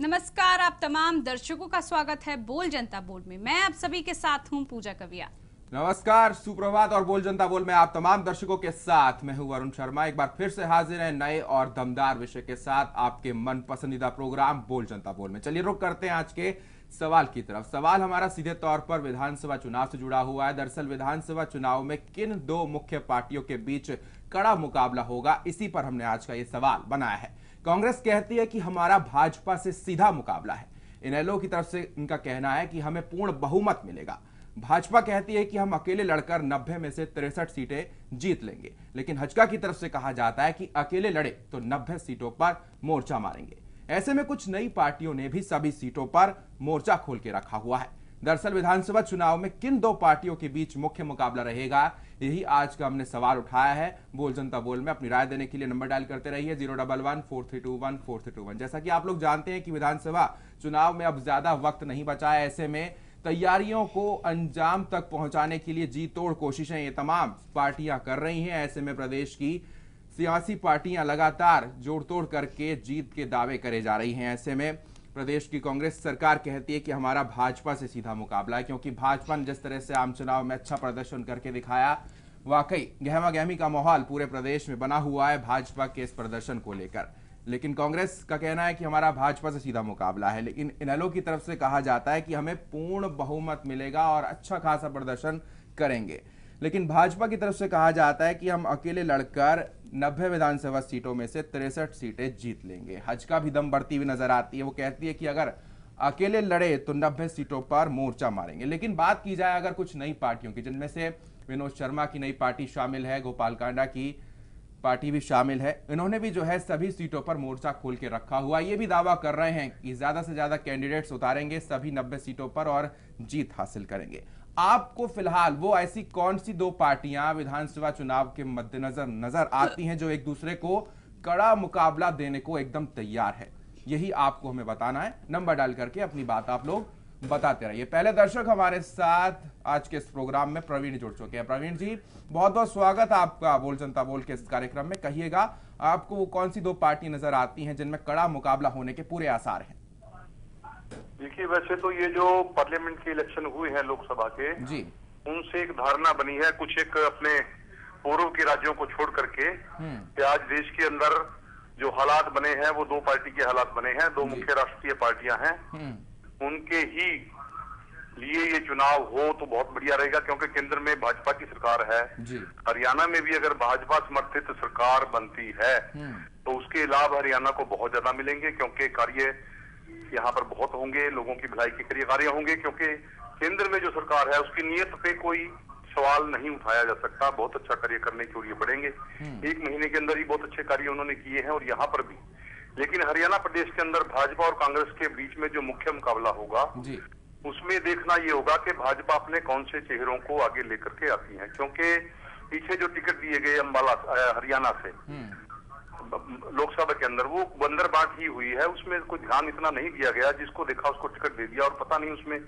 नमस्कार, आप तमाम दर्शकों का स्वागत है बोल जनता बोल में। मैं आप सभी के साथ हूं पूजा कविया। नमस्कार, सुप्रभात और बोल जनता बोल में आप तमाम दर्शकों के साथ मैं हूं वरुण शर्मा। एक बार फिर से हाजिर है नए और दमदार विषय के साथ आपके मन पसंदीदा प्रोग्राम बोल जनता बोल में। चलिए रुक करते हैं आज के सवाल की तरफ। सवाल हमारा सीधे तौर पर विधानसभा चुनाव से जुड़ा हुआ है। दरअसल विधानसभा चुनाव में किन दो मुख्य पार्टियों के बीच कड़ा मुकाबला होगा, इसी पर हमने आज का ये सवाल बनाया है। कांग्रेस कहती है कि हमारा भाजपा से सीधा मुकाबला है। इनेलो की तरफ से इनका कहना है कि हमें पूर्ण बहुमत मिलेगा। भाजपा कहती है कि हम अकेले लड़कर 90 में से 63 सीटें जीत लेंगे। लेकिन हजका की तरफ से कहा जाता है कि अकेले लड़े तो 90 सीटों पर मोर्चा मारेंगे। ऐसे में कुछ नई पार्टियों ने भी सभी सीटों पर मोर्चा खोल के रखा हुआ है। दरअसल विधानसभा चुनाव में किन दो पार्टियों के बीच मुख्य मुकाबला रहेगा, यही आज का हमने सवाल उठाया है। बोल जनता बोल में अपनी राय देने के लिए नंबर डायल करते रहिए 011-4321-4321। जैसा कि आप लोग जानते हैं कि विधानसभा चुनाव में अब ज्यादा वक्त नहीं बचा है। ऐसे में तैयारियों को अंजाम तक पहुंचाने के लिए जी तोड़ कोशिशें ये तमाम पार्टियां कर रही हैं। ऐसे में प्रदेश की सियासी पार्टियां लगातार जोड़ तोड़ करके जीत के दावे करे जा रही हैं। ऐसे में प्रदेश की कांग्रेस सरकार कहती है कि हमारा भाजपा से सीधा मुकाबला है, क्योंकि भाजपा ने जिस तरह से आम चुनाव में अच्छा प्रदर्शन करके दिखाया, वाकई गहमा गहमी का माहौल पूरे प्रदेश में बना हुआ है भाजपा के इस प्रदर्शन को लेकर। लेकिन कांग्रेस का कहना है कि हमारा भाजपा से सीधा मुकाबला है। लेकिन इनेलो की तरफ से कहा जाता है कि हमें पूर्ण बहुमत मिलेगा और अच्छा खासा प्रदर्शन करेंगे। लेकिन भाजपा की तरफ से कहा जाता है कि हम अकेले लड़कर 90 विधानसभा सीटों में से 63 सीटें जीत लेंगे। हजका भी दम बढ़ती हुई नजर आती है। वो कहती है कि अगर अकेले लड़े तो 90 सीटों पर मोर्चा मारेंगे। लेकिन बात की जाए अगर कुछ नई पार्टियों की, जिनमें से विनोद शर्मा की नई पार्टी शामिल है, गोपाल कांडा की पार्टी भी शामिल है, इन्होंने भी जो है सभी सीटों पर मोर्चा खोल के रखा हुआ। ये भी दावा कर रहे हैं कि ज्यादा से ज्यादा कैंडिडेट्स उतारेंगे सभी 90 सीटों पर और जीत हासिल करेंगे। आपको फिलहाल वो ऐसी कौन सी दो पार्टियां विधानसभा चुनाव के मद्देनजर नजर आती हैं जो एक दूसरे को कड़ा मुकाबला देने को एकदम तैयार है, यही आपको हमें बताना है। नंबर डाल करके अपनी बात आप लोग बताते रहिए। पहले दर्शक हमारे साथ आज के इस प्रोग्राम में प्रवीण जुड़ चुके हैं। प्रवीण जी, बहुत बहुत स्वागत आपका बोल जनता बोल के इस कार्यक्रम में। कहिएगा आपको वो कौन सी दो पार्टी नजर आती हैं जिनमें कड़ा मुकाबला होने के पूरे आसार हैं? देखिए, वैसे तो ये जो पार्लियामेंट के इलेक्शन हुए हैं लोकसभा के जी, उनसे एक धारणा बनी है, कुछ एक अपने पूर्व के राज्यों को छोड़ करके कि आज देश के अंदर जो हालात बने हैं वो दो पार्टी के हालात बने हैं। दो मुख्य राष्ट्रीय पार्टियां हैं, उनके ही लिए ये चुनाव हो तो बहुत बढ़िया रहेगा, क्योंकि केंद्र में भाजपा की सरकार है। हरियाणा में भी अगर भाजपा समर्थित सरकार बनती है तो उसके लाभ हरियाणा को बहुत ज्यादा मिलेंगे, क्योंकि कार्य यहाँ पर बहुत होंगे, लोगों की भलाई के कार्य होंगे। क्योंकि केंद्र में जो सरकार है उसकी नीयत पे कोई सवाल नहीं उठाया जा सकता। बहुत अच्छा कार्य करने के लिए पड़ेंगे। 1 महीने के अंदर ही बहुत अच्छे कार्य उन्होंने किए हैं और यहाँ पर भी। लेकिन हरियाणा प्रदेश के अंदर भाजपा और कांग्रेस के बीच में जो मुख्य मुकाबला होगा उसमें देखना ये होगा कि भाजपा अपने कौन से चेहरों को आगे लेकर के आती है। क्योंकि पीछे जो टिकट दिए गए अंबाला हरियाणा से लोकसभा के अंदर, वो बंदर बांट ही हुई है, उसमें कोई ध्यान इतना नहीं दिया गया। जिसको देखा उसको टिकट दे दिया और पता नहीं उसमें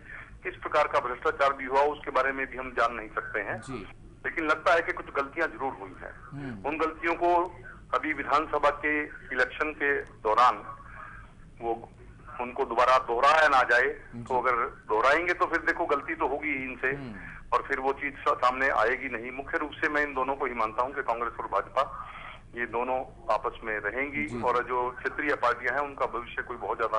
किस प्रकार का भ्रष्टाचार भी हुआ, उसके बारे में भी हम जान नहीं सकते हैं। लेकिन लगता है कि कुछ गलतियां जरूर हुई हैं। उन गलतियों को अभी विधानसभा के इलेक्शन के दौरान वो उनको दोबारा दोहराया ना जाए। तो अगर दोहराएंगे तो फिर देखो गलती तो होगी इनसे और फिर वो चीज सामने आएगी नहीं। मुख्य रूप से मैं इन दोनों को ही मानता हूं कि कांग्रेस और भाजपा ये दोनों आपस में रहेंगी और जो क्षेत्रीय पार्टियां हैं उनका भविष्य कोई बहुत ज्यादा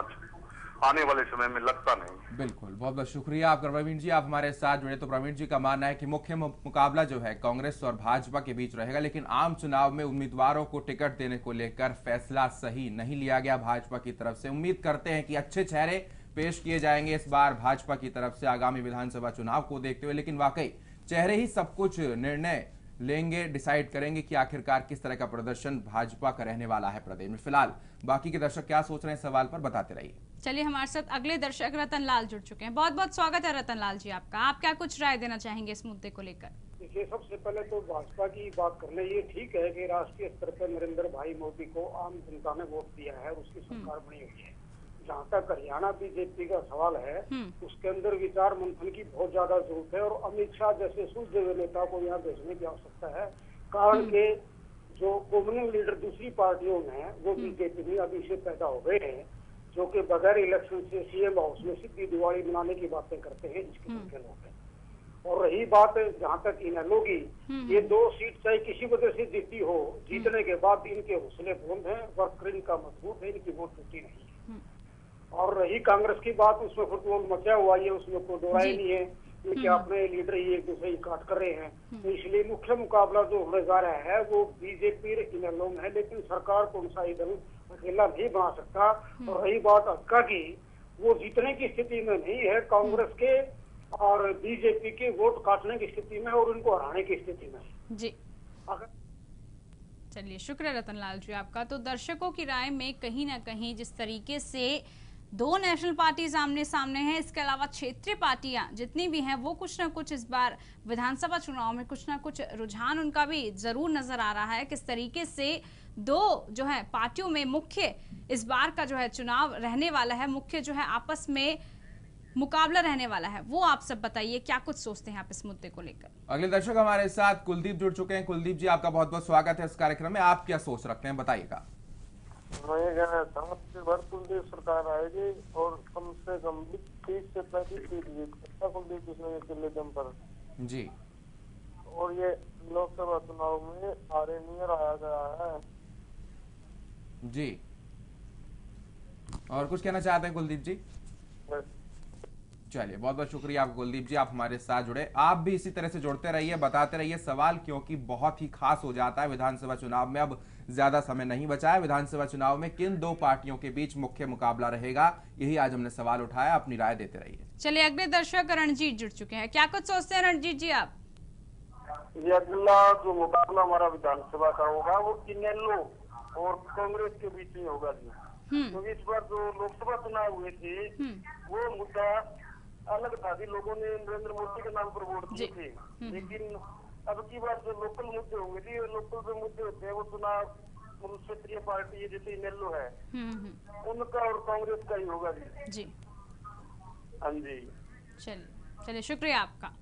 आने वाले समय में लगता नहीं। बिल्कुल, बहुत बहुत शुक्रिया आपका प्रवीण जी, आप हमारे साथ जुड़े। तो प्रवीण जी का मानना है कि मुख्य मुकाबला जो है कांग्रेस और भाजपा के बीच रहेगा, लेकिन आम चुनाव में उम्मीदवारों को टिकट देने को लेकर फैसला सही नहीं लिया गया भाजपा की तरफ से। उम्मीद करते हैं कि अच्छे चेहरे पेश किए जाएंगे इस बार भाजपा की तरफ से आगामी विधानसभा चुनाव को देखते हुए। लेकिन वाकई चेहरे ही सब कुछ निर्णय लेंगे, डिसाइड करेंगे कि आखिरकार किस तरह का प्रदर्शन भाजपा का रहने वाला है प्रदेश में। फिलहाल बाकी के दर्शक क्या सोच रहे हैं सवाल पर बताते रहिए। चलिए, हमारे साथ अगले दर्शक रतन लाल जुड़ चुके हैं। बहुत बहुत स्वागत है रतन लाल जी आपका। आप क्या कुछ राय देना चाहेंगे इस मुद्दे को लेकर? देखिए, सबसे पहले तो भाजपा की बात करना ये ठीक है कि राष्ट्रीय स्तर पर नरेंद्र भाई मोदी को आम जनता ने वोट दिया है, उसकी सरकार बनी हुई है। जहाँ तक हरियाणा बीजेपी का सवाल है, उसके अंदर विचार मंथन की बहुत ज्यादा जरूरत है और अमित शाह जैसे सूझे हुए नेता को यहाँ भेजने की आवश्यकता है। कारण के जो कॉमन लीडर दूसरी पार्टियों में वो बीजेपी में अभी से पैदा हो गए हैं। जो कि बगैर इलेक्शन से सीएम हाउस में सीधी दिवाली मनाने की बातें करते हैं, जिसके के लोग हैं। और रही बात जहाँ तक इनेलो की, ये 2 सीट चाहे किसी वजह से जीती हो, जीतने के बाद इनके हौसले बुलंद हैं, वर्कर इनका मजबूत है, इनकी वोट टूटी नहीं है। और रही कांग्रेस की बात, उसमें फुटबॉल मचा हुआ है, उसमें कोई दोहराई नहीं है, क्योंकि अपने लीडर ही एक दूसरे की काट कर रहे हैं। तो इसलिए मुख्य मुकाबला जो होने जा रहा है वो बीजेपी इनेलो में है, लेकिन सरकार कौन सा दल अकेला नहीं बना सकता। और रही बात हक्का की, वो जीतने की स्थिति में नहीं है, कांग्रेस के और बीजेपी के वोट काटने की स्थिति में और उनको हराने की स्थिति में जी। चलिए, शुक्रिया रतनलाल जी आपका। तो दर्शकों की राय में कहीं ना कहीं जिस तरीके से 2 नेशनल पार्टी आमने सामने हैं, इसके अलावा क्षेत्रीय पार्टियां जितनी भी हैं वो कुछ ना कुछ इस बार विधानसभा चुनाव में कुछ ना कुछ रुझान उनका भी जरूर नजर आ रहा है। किस तरीके से 2 जो है पार्टियों में मुख्य इस बार का जो है चुनाव रहने वाला है, मुख्य जो है आपस में मुकाबला रहने वाला है, वो आप सब बताइए क्या कुछ सोचते हैं आप इस मुद्दे को लेकर। अगले दर्शक हमारे साथ कुलदीप जुड़ चुके हैं। कुलदीप जी, आपका बहुत बहुत स्वागत है इस कार्यक्रम में। आप क्या सोच रखते हैं, बताइएगा। मैं कहना चाहूँ कि कुलदीप सरकार आएगी और कम से कम 30 से 35 सीट जीत कुलदीप किले दम पर जी। और ये लोकसभा चुनाव में आरे नियर आया गया है जी। और कुछ कहना चाहते हैं कुलदीप जी? चलिए, बहुत बहुत शुक्रिया आपका कुलदीप जी, आप हमारे साथ जुड़े। आप भी इसी तरह से जुड़ते रहिए, बताते रहिए सवाल, क्योंकि बहुत ही खास हो जाता है विधानसभा चुनाव में। अब ज्यादा समय नहीं बचा है। विधानसभा चुनाव में किन 2 पार्टियों के बीच मुख्य मुकाबला रहेगा, यही आज हमने सवाल उठाया। अपनी राय देते रहिए। चलिए, अगले दर्शक रणजीत जुड़ चुके हैं। क्या कुछ सोचते हैं रणजीत जी आप? ये अगला जो मुकाबला हमारा विधानसभा का होगा वो इनेलो और कांग्रेस के बीच में होगा जी। क्योंकि इस बार जो लोकसभा चुनाव हुए थे वो मुद्दा अलग था जी, लोगों ने नरेंद्र मोदी के नाम पर वोट दिए थे। लेकिन अब की बार जो लोकल मुद्दे होंगे जी, लोकल जो मुद्दे होते हैं वो चुनाव क्षेत्रीय पार्टी जैसे इनेलो है उनका और कांग्रेस का ही होगा जी। हाँ जी। चलिए, शुक्रिया आपका।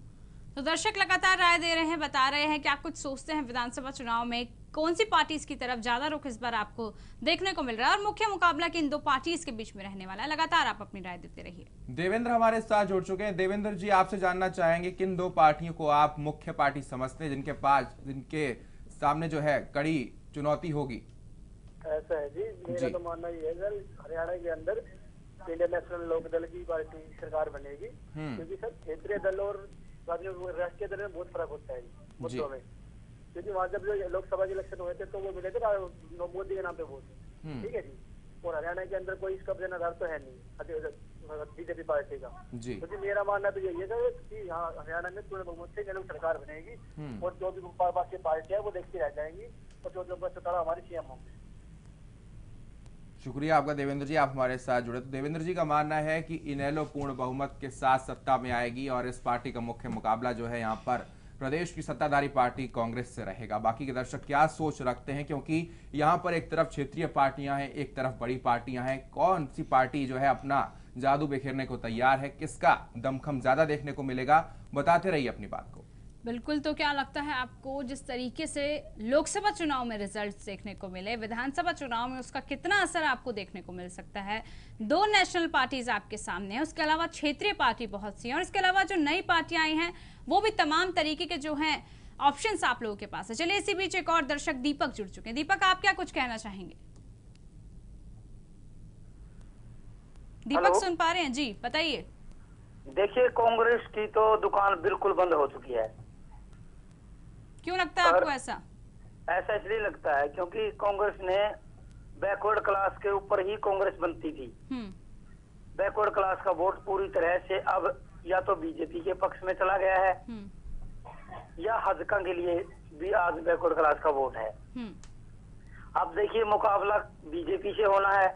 तो दर्शक लगातार राय दे रहे हैं, बता रहे हैं क्या कुछ सोचते हैं विधानसभा चुनाव में कौन सी पार्टी की तरफ ज्यादा रुख इस बार आपको देखने को मिल रहा है और मुख्य मुकाबला किन 2 पार्टीज के बीच में रहने वाला है। लगातार आप अपनी राय देते रहिए। देवेंद्र हमारे साथ जुड़ चुके हैं। देवेंद्र जी, आपसे जानना चाहेंगे किन 2 पार्टियों को आप मुख्य पार्टी समझते हैं जिनके सामने जो है कड़ी चुनौती होगी? ऐसा है जी, मेरा तो मानना ये है सर, हरियाणा के अंदर इंडियन नेशनल लोकदल की पार्टी सरकार बनेगी। क्योंकि सर क्षेत्रीय दल और राष्ट्रीय दल में बहुत फर्क होता है मुद्दों में। क्योंकि वहाँ जब जो लोकसभा के इलेक्शन हुए थे तो वो मिले थे मोदी के नाम पे वोट, ठीक है जी। और हरियाणा के अंदर कोई इसका देनादार तो है नहीं बीजेपी पार्टी का जी। तो मेरा मानना तो यही है कि यहाँ हरियाणा में पूरे बहुमत से ये लोग सरकार बनेगी और जो भी बाकी पार्टियां वो देखती रह जाएंगी और जो सरकार हमारी सीएम होंगे। शुक्रिया आपका देवेंद्र जी, आप हमारे साथ जुड़े। तो देवेंद्र जी का मानना है कि इनेलो पूर्ण बहुमत के साथ सत्ता में आएगी और इस पार्टी का मुख्य मुकाबला जो है यहाँ पर प्रदेश की सत्ताधारी पार्टी कांग्रेस से रहेगा। बाकी के दर्शक क्या सोच रखते हैं, क्योंकि यहाँ पर एक तरफ क्षेत्रीय पार्टियां हैं, एक तरफ बड़ी पार्टियां हैं, कौन सी पार्टी जो है अपना जादू बिखेरने को तैयार है, किसका दमखम ज्यादा देखने को मिलेगा, बताते रहिए अपनी बात को। बिल्कुल। तो क्या लगता है आपको, जिस तरीके से लोकसभा चुनाव में रिजल्ट्स देखने को मिले, विधानसभा चुनाव में उसका कितना असर आपको देखने को मिल सकता है? 2 नेशनल पार्टीज आपके सामने हैं, उसके अलावा क्षेत्रीय पार्टी बहुत सी हैं और इसके अलावा जो नई पार्टियां आई हैं वो भी तमाम तरीके के जो हैं ऑप्शंस आप लोगों के पास है। चलिए, इसी बीच एक और दर्शक दीपक जुड़ चुके हैं। दीपक, आप क्या कुछ कहना चाहेंगे? दीपक सुन पा रहे हैं जी, बताइए। देखिए, कांग्रेस की तो दुकान बिल्कुल बंद हो चुकी है। क्यों लगता है आपको ऐसा? ऐसा इसलिए लगता है क्योंकि कांग्रेस ने बैकवर्ड क्लास के ऊपर ही कांग्रेस बनती थी। बैकवर्ड क्लास का वोट पूरी तरह से अब या तो बीजेपी के पक्ष में चला गया है या हजका के लिए भी आज बैकवर्ड क्लास का वोट है। अब देखिए, मुकाबला बीजेपी से होना है,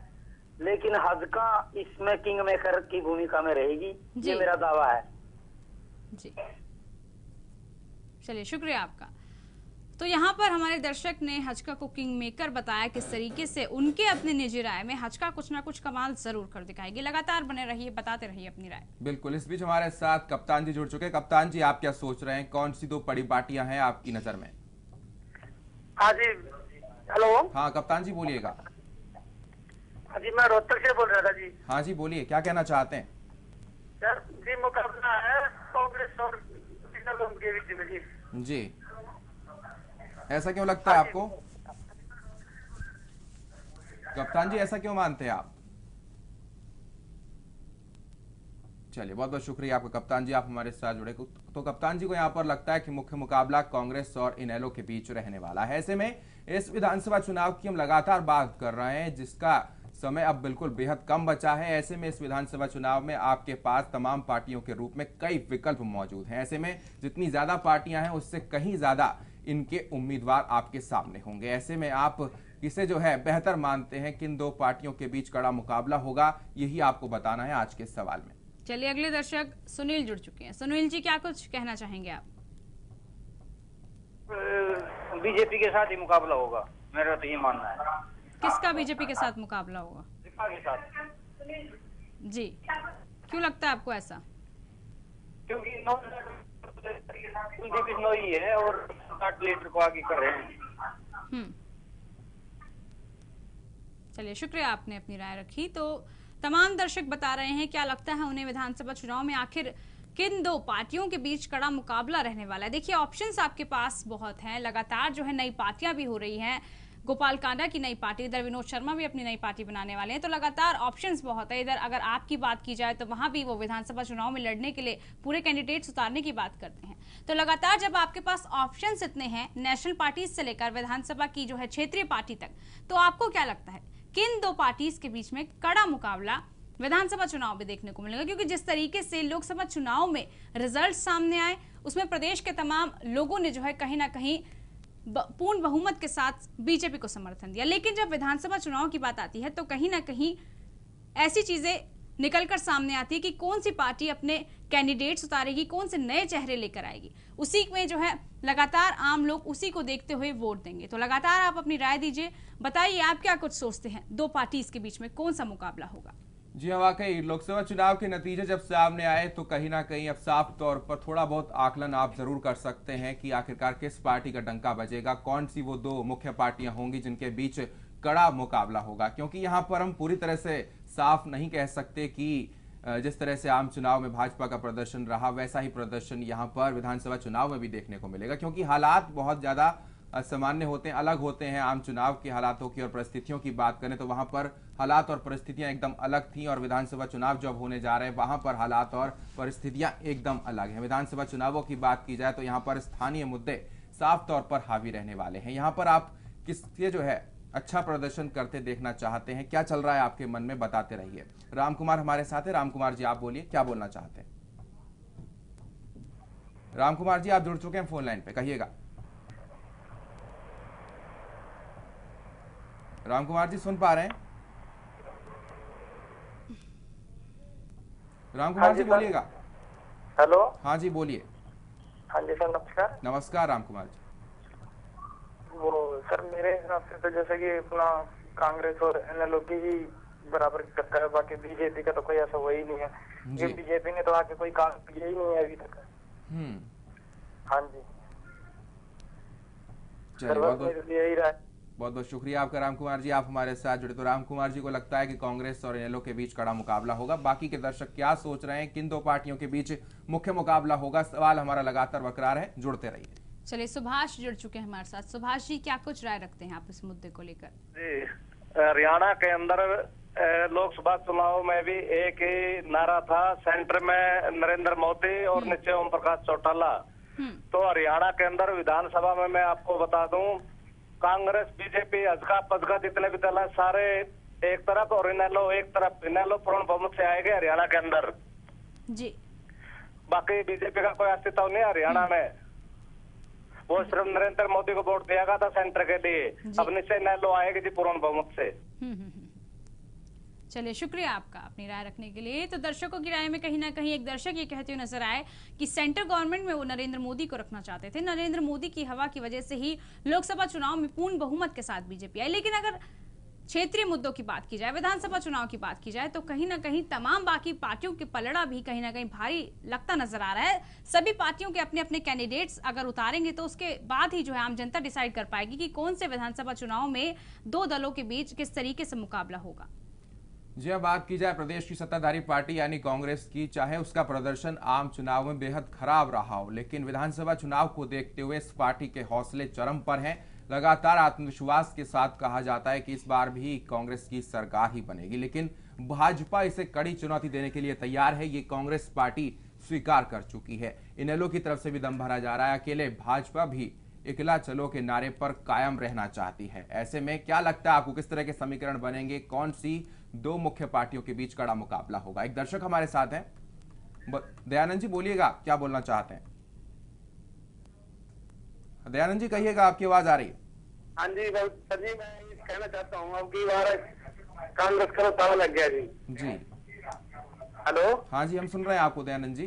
लेकिन हजका इसमें किंग मेकर की भूमिका में रहेगी, ये मेरा दावा है जी। चलिए, शुक्रिया आपका। तो यहाँ पर हमारे दर्शक ने हजका को किंग मेकर बताया, किस तरीके से उनके अपने निजी राय में हजका कुछ ना कुछ कमाल जरूर कर दिखाएगी। लगातार बने रहिए, बताते रहिए अपनी राय। बिल्कुल। इस बीच हमारे साथ कप्तान जी जुड़ चुके हैं। कप्तान जी, आप क्या सोच रहे हैं, कौन सी 2 बड़ी पार्टियां हैं आपकी नजर में? हाँ जी, हेलो। हाँ कप्तान जी, बोलिएगा। जी मैं रोहतक से बोल रहा था जी। हाँ जी बोलिए, क्या कहना चाहते हैं? सर जी मुकाबला है कांग्रेस और के बीच में जी। जी, ऐसा क्यों लगता है आपको कप्तान जी, ऐसा क्यों मानते हैं आप? चलिए, बहुत बहुत शुक्रिया आपका कप्तान जी, आप हमारे साथ जुड़े। तो कप्तान जी को यहाँ पर लगता है कि मुख्य मुकाबला कांग्रेस और इनेलो के बीच रहने वाला है। ऐसे में इस विधानसभा चुनाव की हम लगातार बात कर रहे हैं, जिसका समय अब बिल्कुल बेहद कम बचा है। ऐसे में इस विधानसभा चुनाव में आपके पास तमाम पार्टियों के रूप में कई विकल्प मौजूद हैं। ऐसे में जितनी ज्यादा पार्टियां हैं उससे कहीं ज्यादा इनके उम्मीदवार आपके सामने होंगे। ऐसे में आप किसे जो है बेहतर मानते हैं, किन दो पार्टियों के बीच कड़ा मुकाबला होगा, यही आपको बताना है आज के सवाल में। चलिए, अगले दर्शक सुनील जुड़ चुके हैं। सुनील जी, क्या कुछ कहना चाहेंगे आप? बीजेपी के साथ ही मुकाबला होगा, मेरा तो ये मानना है। किसका बीजेपी के साथ मुकाबला होगा? के साथ जी, क्यों लगता है आपको ऐसा? क्योंकि बीजेपी नो ही है और लीडर को आगे कर रहे हैं। चलिए, शुक्रिया, आपने अपनी राय रखी। तो तमाम दर्शक बता रहे हैं क्या लगता है उन्हें विधानसभा चुनाव में आखिर किन दो पार्टियों के बीच कड़ा मुकाबला रहने वाला है। देखिए, ऑप्शंस आपके पास बहुत हैं, लगातार जो है नई पार्टियां भी हो रही हैं। गोपाल कांडा की नई पार्टी, इधर विनोद शर्मा भी अपनी नई पार्टी बनाने वाले हैं, तो लगातार ऑप्शंस बहुत है। इधर अगर आपकी बात की जाए तो वहां भी वो विधानसभा चुनाव में लड़ने के लिए पूरे कैंडिडेट्स उतारने की बात करते हैं। तो लगातार जब आपके पास ऑप्शंस इतने हैं, नेशनल पार्टीज से लेकर विधानसभा की जो है क्षेत्रीय पार्टी तक, तो आपको क्या लगता है किन दो पार्टीज के बीच में कड़ा मुकाबला विधानसभा चुनाव में देखने को मिलेगा? क्योंकि जिस तरीके से लोकसभा चुनाव में रिजल्ट सामने आए, उसमें प्रदेश के तमाम लोगों ने जो है कहीं ना कहीं पूर्ण बहुमत के साथ बीजेपी को समर्थन दिया, लेकिन जब विधानसभा चुनाव की बात आती है तो कहीं ना कहीं ऐसी चीजें निकलकर सामने आती है कि कौन सी पार्टी अपने कैंडिडेट्स उतारेगी, कौन से नए चेहरे लेकर आएगी। उसी में जो है लगातार आम लोग उसी को देखते हुए वोट देंगे। तो लगातार आप अपनी राय दीजिए, बताइए आप क्या कुछ सोचते हैं, दो पार्टीज के बीच में कौन सा मुकाबला होगा? जी हाँ, वाकई लोकसभा चुनाव के नतीजे जब सामने आए तो कहीं ना कहीं अब साफ तौर पर थोड़ा बहुत आकलन आप जरूर कर सकते हैं कि आखिरकार किस पार्टी का डंका बजेगा, कौन सी वो दो मुख्य पार्टियां होंगी जिनके बीच कड़ा मुकाबला होगा। क्योंकि यहाँ पर हम पूरी तरह से साफ नहीं कह सकते कि जिस तरह से आम चुनाव में भाजपा का प्रदर्शन रहा वैसा ही प्रदर्शन यहाँ पर विधानसभा चुनाव में भी देखने को मिलेगा, क्योंकि हालात बहुत ज्यादा सामान्य होते हैं, अलग होते हैं। आम चुनाव के हालातों की और परिस्थितियों की बात करें तो वहां पर हालात और परिस्थितियां एकदम अलग थी, और विधानसभा चुनाव जब होने जा रहे हैं वहां पर हालात और परिस्थितियां एकदम अलग हैं। विधानसभा चुनावों की बात की जाए तो यहाँ पर स्थानीय मुद्दे साफ तौर पर हावी रहने वाले हैं। यहाँ पर आप किसके जो है अच्छा प्रदर्शन करते देखना चाहते हैं, क्या चल रहा है आपके मन में, बताते रहिए। राम कुमार हमारे साथ है। राम कुमार जी, आप बोलिए, क्या बोलना चाहते हैं? राम कुमार जी, आप जुड़ चुके हैं फोन लाइन पे, कहिएगा। राम कुमार जी, सुन पा रहे हैं? राम कुमार जी बोलिएगा। हेलो, हाँ जी बोलिए। हाँ जी सर, नमस्कार। नमस्कार राम कुमार जी। वो सर मेरे हिसाब से तो जैसे कि अपना कांग्रेस और एनएलओ की ही बराबर की टक्कर है, बाकी बीजेपी का तो कोई ऐसा हुआ ही नहीं है। ये बीजेपी ने तो आके कोई काम किया ही नहीं है अभी तक। हाँ जी, चलिए, यही रहा। बहुत बहुत शुक्रिया आपका राम कुमार जी, आप हमारे साथ जुड़े। तो राम कुमार जी को लगता है कि कांग्रेस और इनेलो के बीच कड़ा मुकाबला होगा। बाकी के दर्शक क्या सोच रहे हैं, किन दो पार्टियों के बीच मुख्य मुकाबला होगा, सवाल हमारा लगातार बरकरार है, जुड़ते रहिए। चलिए, सुभाष जुड़ चुके हैं हमारे साथ। सुभाष जी, क्या कुछ राय रखते हैं आप इस मुद्दे को लेकर? जी, हरियाणा के अंदर लोकसभा चुनाव में भी एक ही नारा था, सेंटर में नरेंद्र मोदी और नीचे ओम प्रकाश चौटाला। तो हरियाणा के अंदर विधानसभा में मैं आपको बता दूं, कांग्रेस बीजेपी अजका पजका जितने भी दल है सारे एक तरफ और इनेलो एक तरफ। इनेलो पूर्ण बहुमत से आएंगे हरियाणा के अंदर जी। बाकी बीजेपी का कोई अस्तित्व नहीं हरियाणा में। वो सिर्फ नरेंद्र मोदी को वोट दिया गया था सेंटर के लिए, अब नीचे इनेलो आएगी जी पूर्ण बहुमत से। चलिए, शुक्रिया आपका अपनी राय रखने के लिए। तो दर्शकों की राय में कहीं ना कहीं एक दर्शक ये कहते हुए नजर आए कि सेंट्रल गवर्नमेंट में वो नरेंद्र मोदी को रखना चाहते थे। नरेंद्र मोदी की हवा की वजह से ही लोकसभा चुनाव में पूर्ण बहुमत के साथ बीजेपी आई। लेकिन अगर क्षेत्रीय मुद्दों की बात की जाए, विधानसभा चुनाव की बात की जाए, तो कहीं ना कहीं तमाम बाकी पार्टियों के पलड़ा भी कहीं ना कहीं भारी लगता नजर आ रहा है। सभी पार्टियों के अपने अपने कैंडिडेट्स अगर उतारेंगे तो उसके बाद ही जो है आम जनता डिसाइड कर पाएगी कि कौन से विधानसभा चुनाव में दो दलों के बीच किस तरीके से मुकाबला होगा। जी, अब बात की जाए प्रदेश की सत्ताधारी पार्टी यानी कांग्रेस की, चाहे उसका प्रदर्शन आम चुनाव में बेहद खराब रहा हो, लेकिन विधानसभा चुनाव को देखते हुए इस पार्टी के हौसले चरम पर हैं। लगातार आत्मविश्वास के साथ कहा जाता है कि इस बार भी कांग्रेस की सरकार ही बनेगी, लेकिन भाजपा इसे कड़ी चुनौती देने के लिए तैयार है। ये कांग्रेस पार्टी स्वीकार कर चुकी है। इनेलो की तरफ से भी दम भरा जा रहा है। अकेले भाजपा भी इकला चलो के नारे पर कायम रहना चाहती है। ऐसे में क्या लगता है आपको, किस तरह के समीकरण बनेंगे? कौन सी दो मुख्य पार्टियों के बीच कड़ा मुकाबला होगा? एक दर्शक हमारे साथ हैं, दयानंद जी, बोलिएगा, क्या बोलना चाहते हैं? दयानंद जी कहिएगा, आपकी आवाज आ रही है। हाँ जी सर जी, मैं कहना चाहता हूँ अब की बार कांग्रेस का ताला लग गया जी। जी हेलो, हाँ जी, हम सुन रहे हैं आपको दयानंद जी।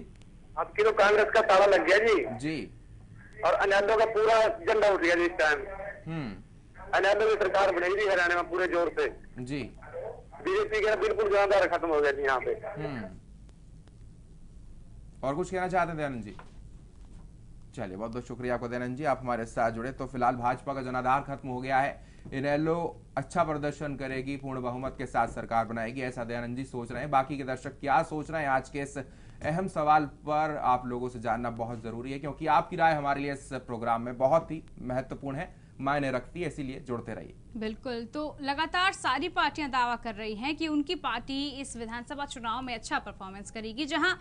अब की तो कांग्रेस का ताला लग गया जी। जी, और अनाडो का पूरा झंडा उठ गया जी इस टाइम। अनाडो की सरकार बनेगी हरियाणा में पूरे जोर से जी। बीजेपी का बिल्कुल जनाधार खत्म हो गया जी यहाँ पे। और कुछ कहना चाहते हैं दयानंद जी? चलिए, बहुत बहुत शुक्रिया आपका दयानंद जी, आप हमारे साथ जुड़े। तो फिलहाल भाजपा का जनाधार खत्म हो गया है। इनेलो अच्छा प्रदर्शन करेगी, पूर्ण बहुमत के साथ सरकार बनाएगी, ऐसा दयानंद जी सोच रहे हैं। बाकी के दर्शक क्या सोच रहे हैं आज के इस अहम सवाल पर आप लोगों से जानना बहुत जरूरी है, क्योंकि आपकी राय हमारे लिए इस प्रोग्राम में बहुत ही महत्वपूर्ण है, मायने रखती है, इसीलिए जुड़ते रहिए। बिल्कुल। तो लगातार सारी पार्टियां दावा कर रही हैं कि उनकी पार्टी इस विधानसभा चुनाव में अच्छा परफॉर्मेंस करेगी, जहां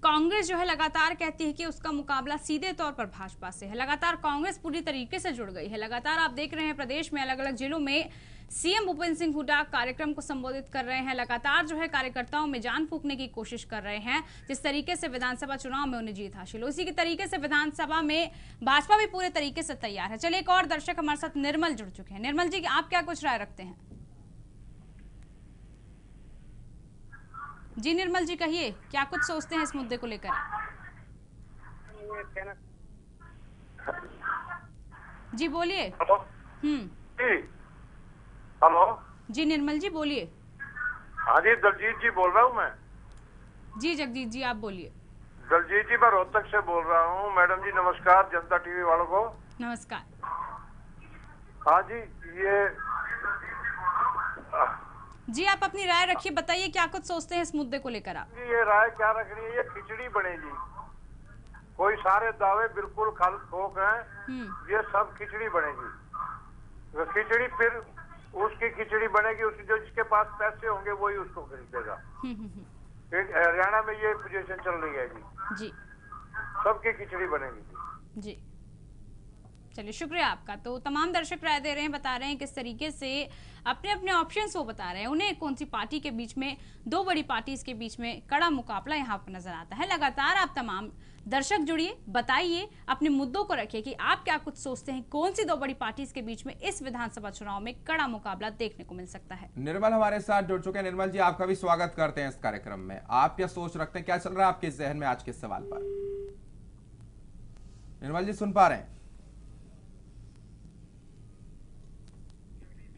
कांग्रेस जो है लगातार कहती है कि उसका मुकाबला सीधे तौर पर भाजपा से है। लगातार कांग्रेस पूरी तरीके से जुड़ गई है। लगातार आप देख रहे हैं प्रदेश में अलग अलग जिलों में सीएम भूपेंद्र सिंह हुड्डा कार्यक्रम को संबोधित कर रहे हैं। लगातार जो है कार्यकर्ताओं में जान फूंकने की कोशिश कर रहे हैं, जिस तरीके से विधानसभा चुनाव में उन्हें जीत हासिल हो। इसी के तरीके से विधानसभा में भाजपा भी पूरे तरीके से तैयार है। चलिए, एक और दर्शक हमारे साथ निर्मल जुड़ चुके हैं। निर्मल जी, आप क्या कुछ राय रखते हैं? जी निर्मल जी, कहिए, क्या कुछ सोचते हैं इस मुद्दे को लेकर? जी बोलिए। हेलो। हेलो जी निर्मल जी बोलिए। हाँ जी, दलजीत जी बोल रहा हूँ मैं। जी जगजीत जी, आप बोलिए। दलजीत जी, मैं रोहतक से बोल रहा हूँ। मैडम जी नमस्कार, जनता टीवी वालों को नमस्कार। हाँ जी, जी आप अपनी राय रखिए, बताइए क्या कुछ सोचते हैं इस मुद्दे को लेकर आप? ये राय क्या रखनी है, ये खिचड़ी बनेगी। कोई सारे दावे बिल्कुल खाली ठोक हैं, ये सब खिचड़ी बनेगी। तो खिचड़ी फिर उसकी खिचड़ी बनेगी, उसकी जो जिसके पास पैसे होंगे वही उसको खरीदेगा। हरियाणा में ये पोजीशन चल रही है जी। सबकी खिचड़ी बनेगी जी। चलिए, शुक्रिया आपका। तो तमाम दर्शक राय दे रहे हैं, बता रहे हैं किस तरीके से अपने अपने ऑप्शंस वो बता रहे हैं, उन्हें कौन सी पार्टी के बीच में, दो बड़ी पार्टीज के बीच में कड़ा मुकाबला यहाँ पर नजर आता है। लगातार आप तमाम दर्शक जुड़िए, बताइए, अपने मुद्दों को रखिए कि आप क्या कुछ सोचते हैं, कौन सी दो बड़ी पार्टीज के बीच में इस विधानसभा चुनाव में कड़ा मुकाबला देखने को मिल सकता है। निर्मल हमारे साथ जुड़ चुके हैं। निर्मल जी, आपका भी स्वागत करते हैं इस कार्यक्रम में। आप क्या सोच रखते हैं, क्या चल रहा है आपके जहन में आज के सवाल पर? निर्मल जी सुन पा रहे हैं?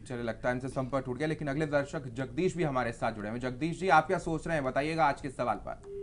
चलिए, लगता है इनसे संपर्क टूट गया, लेकिन अगले दर्शक जगदीश भी हमारे साथ जुड़े हैं। जगदीश जी, आप क्या सोच रहे हैं, बताइएगा आज के सवाल पर।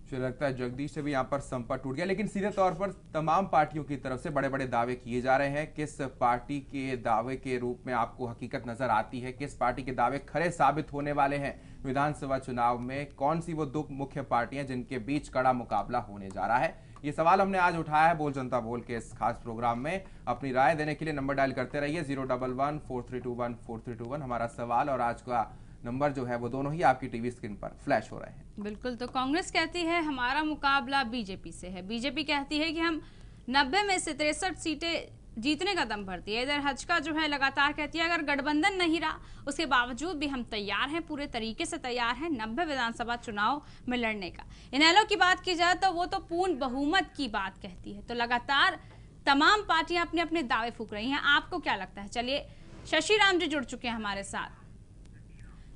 चलिए, लगता है जगदीश से भी यहाँ पर संपर्क टूट गया, लेकिन सीधे तौर पर तमाम पार्टियों की तरफ से बड़े बड़े दावे किए जा रहे हैं। किस पार्टी के दावे के रूप में आपको हकीकत नजर आती है, किस पार्टी के दावे खरे साबित होने वाले हैं विधानसभा चुनाव में? कौन सी वो दो मुख्य पार्टियां जिनके बीच कड़ा मुकाबला होने जा रहा है? ये सवाल हमने आज उठाया है बोल जनता बोल के इस खास प्रोग्राम में। अपनी राय देने के लिए नंबर डायल करते रहिए 011-4321-4321। हमारा सवाल और आज का नंबर जो है वो दोनों ही आपकी टीवी स्क्रीन पर फ्लैश हो रहे हैं। बिल्कुल। तो कांग्रेस कहती है हमारा मुकाबला बीजेपी से है, बीजेपी कहती है कि हम 90 में से 63 सीटें जीतने का दम भरती है। इधर हजका जो है लगातार कहती है अगर गठबंधन नहीं रहा उसके बावजूद भी हम तैयार हैं, पूरे तरीके से तैयार हैं 90 विधानसभा चुनाव में लड़ने का। इनेलो की बात की जाए तो वो तो पूर्ण बहुमत की बात कहती है। तो लगातार तमाम पार्टियां अपने अपने दावे फूंक रही हैं। आपको क्या लगता है? चलिए, शशि राम जी जुड़ चुके हैं हमारे साथ।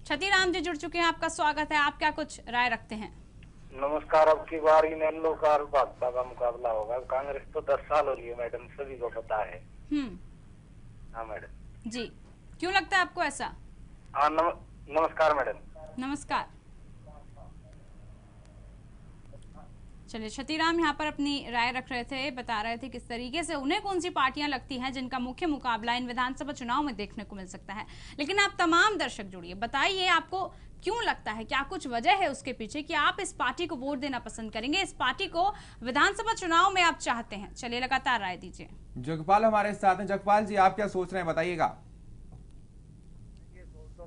छती राम जी जुड़ चुके हैं, आपका स्वागत है। आप क्या कुछ राय रखते हैं? नमस्कार। अब की बार इनेलो का और भाजपा का मुकाबला होगा। कांग्रेस तो 10 साल हो रही है मैडम, सभी को पता है। हाँ मैडम जी, क्यों लगता है आपको ऐसा? हाँ नमस्कार मैडम। नमस्कार। चलिए, क्षतिराम यहाँ पर अपनी राय रख रहे थे, बता रहे थे किस तरीके से उन्हें कौन सी पार्टियां लगती हैं जिनका मुख्य मुकाबला इन विधानसभा चुनाव में देखने को मिल सकता है। लेकिन आप तमाम दर्शक जुड़िए, बताइए आपको क्यों लगता है, क्या कुछ वजह है उसके पीछे कि आप इस पार्टी को वोट देना पसंद करेंगे, इस पार्टी को विधानसभा चुनाव में आप चाहते हैं। चलिए, लगातार राय दीजिए। जगपाल हमारे साथ हैं। जगपाल जी, आप क्या सोच रहे हैं, बताइएगा।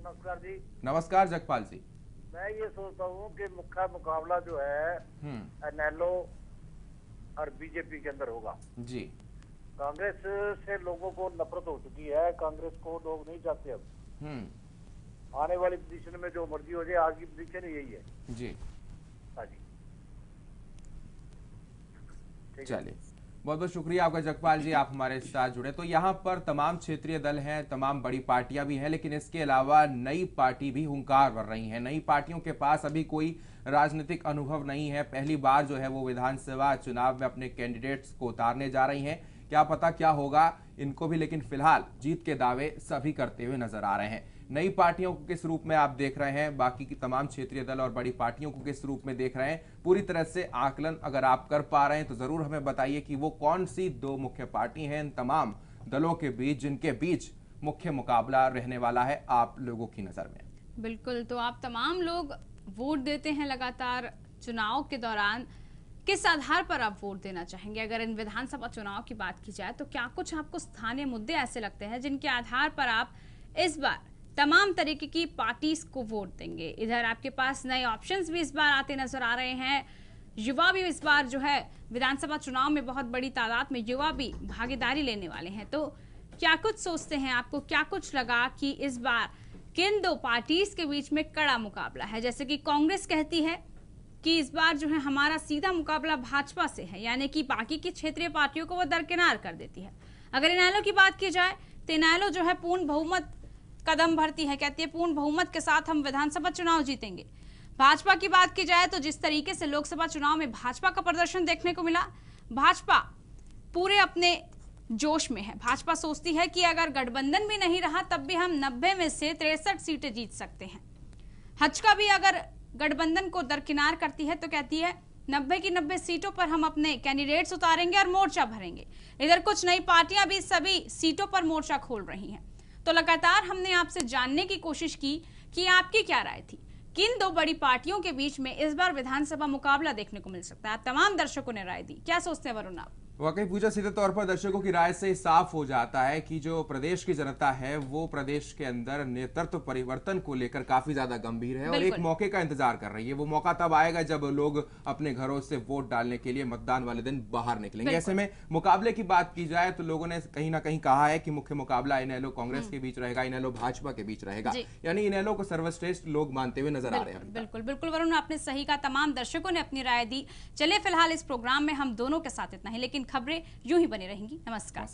नमस्कार जी। नमस्कार जगपाल जी। मैं ये सोचता हूँ कि मुख्य मुकाबला जो है इनेलो और बीजेपी के अंदर होगा जी। कांग्रेस से लोगों को नफरत हो चुकी है, कांग्रेस को लोग नहीं चाहते अब। आने वाली पोजीशन में जो मर्जी हो जाए, आज की पोजीशन यही है जी। हाँ जी, चलिए, बहुत बहुत शुक्रिया आपका जगपाल जी, आप हमारे साथ जुड़े। तो यहाँ पर तमाम क्षेत्रीय दल हैं, तमाम बड़ी पार्टियां भी हैं, लेकिन इसके अलावा नई पार्टी भी हुंकार भर रही हैं। नई पार्टियों के पास अभी कोई राजनीतिक अनुभव नहीं है, पहली बार जो है वो विधानसभा चुनाव में अपने कैंडिडेट्स को उतारने जा रही हैं। क्या पता क्या होगा इनको भी, लेकिन फिलहाल जीत के दावे सभी करते हुए नजर आ रहे हैं। नई पार्टियों को किस रूप में आप देख रहे हैं, बाकी की तमाम क्षेत्रीय दल और बड़ी पार्टियों को किस रूप में देख रहे हैं, पूरी तरह से आकलन अगर आप कर पा रहे हैं तो जरूर हमें बताइए कि वो कौन सी दो मुख्य पार्टी हैं इन तमाम दलों के बीच जिनके बीच मुख्य मुकाबला रहने वाला है आप लोगों की नजर में। बिल्कुल, तो आप तमाम लोग वोट देते हैं लगातार चुनाव के दौरान, किस आधार पर आप वोट देना चाहेंगे? अगर इन विधानसभा चुनाव की बात की जाए तो क्या कुछ आपको स्थानीय मुद्दे ऐसे लगते हैं जिनके आधार पर आप इस बार तमाम तरीके की पार्टीज को वोट देंगे? इधर आपके पास नए ऑप्शंस भी इस बार आते नजर आ रहे हैं, युवा भी इस बार जो है विधानसभा चुनाव में बहुत बड़ी तादाद में युवा भी भागीदारी लेने वाले हैं। तो क्या कुछ सोचते हैं, आपको क्या कुछ लगा कि इस बार किन दो पार्टीज के बीच में कड़ा मुकाबला है? जैसे कि कांग्रेस कहती है कि इस बार जो है हमारा सीधा मुकाबला भाजपा से है, यानी कि बाकी की क्षेत्रीय पार्टियों को वो दरकिनार कर देती है। अगर इनेलो की बात की जाए तो इनेलो जो है पूर्ण बहुमत कदम भरती है, कहती है पूर्ण बहुमत के साथ हम विधानसभा चुनाव जीतेंगे। भाजपा की बात की जाए तो जिस तरीके से लोकसभा चुनाव में भाजपा का प्रदर्शन देखने को मिला, भाजपा पूरे अपने जोश में है। भाजपा सोचती है कि अगर गठबंधन भी नहीं रहा तब भी हम 90 में से 63 सीटें जीत सकते हैं। हचका भी अगर गठबंधन को दरकिनार करती है तो कहती है 90 की 90 सीटों पर हम अपने कैंडिडेट्स उतारेंगे और मोर्चा भरेंगे। इधर कुछ नई पार्टियां भी सभी सीटों पर मोर्चा खोल रही हैं। तो लगातार हमने आपसे जानने की कोशिश की कि आपकी क्या राय थी, किन दो बड़ी पार्टियों के बीच में इस बार विधानसभा मुकाबला देखने को मिल सकता है। तमाम दर्शकों ने राय दी, क्या सोचते हैं वरुण आप? वाकई पूजा, सीधे तौर पर दर्शकों की राय से साफ हो जाता है कि जो प्रदेश की जनता है वो प्रदेश के अंदर नेतृत्व परिवर्तन को लेकर काफी ज्यादा गंभीर है और एक मौके का इंतजार कर रही है। वो मौका तब आएगा जब लोग अपने घरों से वोट डालने के लिए मतदान वाले दिन बाहर निकलेंगे। ऐसे में मुकाबले की बात की जाए तो लोगों ने कहीं ना कहीं कहा है कि मुख्य मुकाबला इनेलो कांग्रेस के बीच रहेगा, इनेलो भाजपा के बीच रहेगा, यानी इनेलो को सर्वश्रेष्ठ लोग मानते हुए नजर आ रहे हैं। बिल्कुल बिल्कुल वरुण, आपने सही कहा, तमाम दर्शकों ने अपनी राय दी। चलिए, फिलहाल इस प्रोग्राम में हम दोनों के साथ इतना ही, लेकिन खबरें यूं ही बनी रहेंगी। नमस्कार।